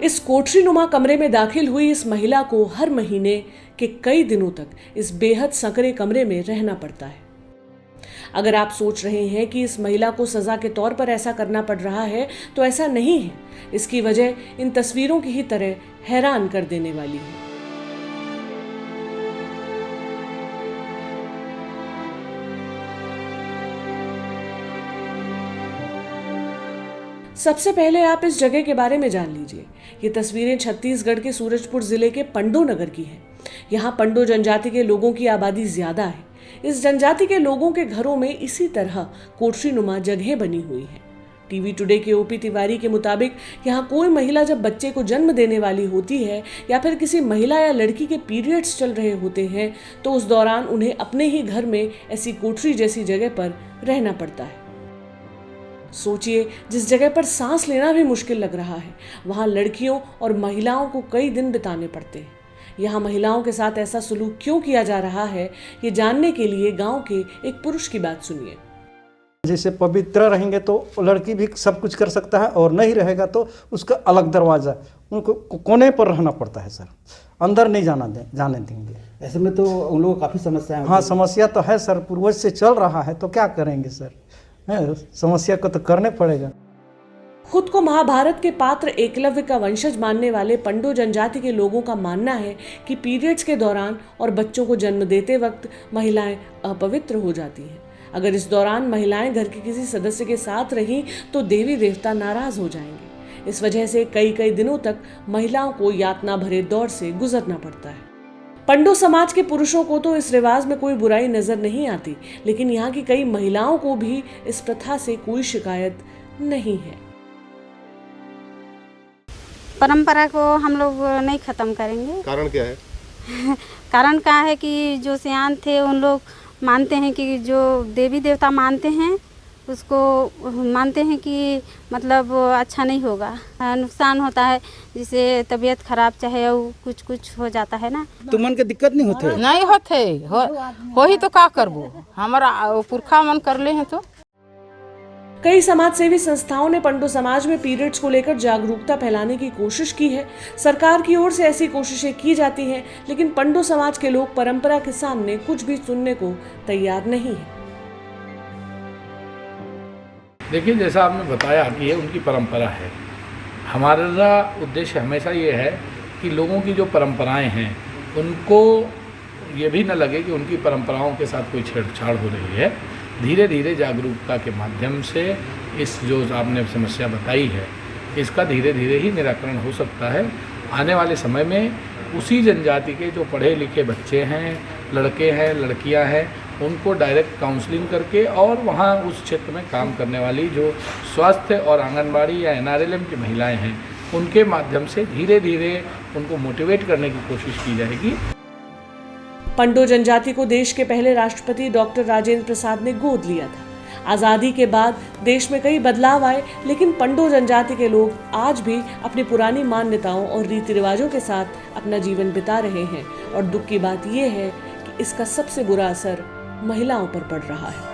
इस कोठरीनुमा कमरे में दाखिल हुई इस महिला को हर महीने के कई दिनों तक इस बेहद संकरे कमरे में रहना पड़ता है। अगर आप सोच रहे हैं कि इस महिला को सजा के तौर पर ऐसा करना पड़ रहा है, तो ऐसा नहीं है। इसकी वजह इन तस्वीरों की ही तरह हैरान कर देने वाली है। सबसे पहले आप इस जगह के बारे में जान लीजिए। ये तस्वीरें छत्तीसगढ़ के सूरजपुर जिले के पंडो नगर की हैं। यहाँ पंडो जनजाति के लोगों की आबादी ज्यादा है। इस जनजाति के लोगों के घरों में इसी तरह कोठरीनुमा जगहें बनी हुई हैं। टीवी टुडे के ओपी तिवारी के मुताबिक यहाँ कोई महिला जब बच्चे को जन्म देने वाली होती है या फिर किसी महिला या लड़की के पीरियड्स चल रहे होते हैं, तो उस दौरान उन्हें अपने ही घर में ऐसी कोठरी जैसी जगह पर रहना पड़ता है। सोचिए, जिस जगह पर सांस लेना भी मुश्किल लग रहा है, वहाँ लड़कियों और महिलाओं को कई दिन बिताने पड़ते हैं। यहाँ महिलाओं के साथ ऐसा सलूक क्यों किया जा रहा है, ये जानने के लिए गांव के एक पुरुष की बात सुनिए। जैसे पवित्र रहेंगे तो लड़की भी सब कुछ कर सकता है, और नहीं रहेगा तो उसका अलग दरवाज़ा, उनको कोने पर रहना पड़ता है सर, अंदर नहीं जाने देंगे। ऐसे में तो उन लोगों को काफ़ी समस्या है। हाँ, समस्या तो है सर, पूर्वज से चल रहा है, तो क्या करेंगे सर, समस्या को तो करने पड़ेगा। खुद को महाभारत के पात्र एकलव्य का वंशज मानने वाले पंडो जनजाति के लोगों का मानना है कि पीरियड्स के दौरान और बच्चों को जन्म देते वक्त महिलाएं अपवित्र हो जाती हैं। अगर इस दौरान महिलाएं घर के किसी सदस्य के साथ रहीं तो देवी देवता नाराज हो जाएंगे। इस वजह से कई दिनों तक महिलाओं को यातना भरे दौर से गुजरना पड़ता है। पंडो समाज के पुरुषों को तो इस रिवाज में कोई बुराई नजर नहीं आती, लेकिन यहाँ की कई महिलाओं को भी इस प्रथा से कोई शिकायत नहीं है। परंपरा को हम लोग नहीं खत्म करेंगे। कारण क्या है? कारण क्या है कि जो सियान थे उन लोग मानते हैं कि जो देवी देवता मानते हैं उसको मानते हैं कि मतलब अच्छा नहीं होगा, नुकसान होता है, जिससे तबीयत खराब चाहे कुछ हो जाता है ना। तुमन के दिक्कत नहीं होते? नहीं होते हो ही तो क्या करबो, हमारा पुरखा मन कर ले हैं। तो कई समाजसेवी संस्थाओं ने पंडो समाज में पीरियड्स को लेकर जागरूकता फैलाने की कोशिश की है। सरकार की ओर से ऐसी कोशिशें की जाती हैं, लेकिन पंडो समाज के लोग परंपरा के सामने कुछ भी सुनने को तैयार नहीं है। देखिए, जैसा आपने बताया कि ये उनकी परंपरा है। हमारा उद्देश्य हमेशा ये है कि लोगों की जो परंपराएं हैं उनको ये भी न लगे कि उनकी परंपराओं के साथ कोई छेड़छाड़ हो रही है। धीरे धीरे जागरूकता के माध्यम से इस जो आपने समस्या बताई है, इसका धीरे धीरे ही निराकरण हो सकता है। आने वाले समय में उसी जनजाति के जो पढ़े लिखे बच्चे हैं, लड़के हैं, लड़कियां हैं, उनको डायरेक्ट काउंसलिंग करके और वहाँ उस क्षेत्र में काम करने वाली जो स्वास्थ्य और आंगनबाड़ी या NRLM की महिलाएं हैं, उनके माध्यम से धीरे धीरे उनको मोटिवेट करने की कोशिश की जाएगी। पंडो जनजाति को देश के पहले राष्ट्रपति डॉक्टर राजेंद्र प्रसाद ने गोद लिया था। आज़ादी के बाद देश में कई बदलाव आए, लेकिन पंडो जनजाति के लोग आज भी अपनी पुरानी मान्यताओं और रीति रिवाजों के साथ अपना जीवन बिता रहे हैं। और दुख की बात यह है कि इसका सबसे बुरा असर महिलाओं पर पड़ रहा है।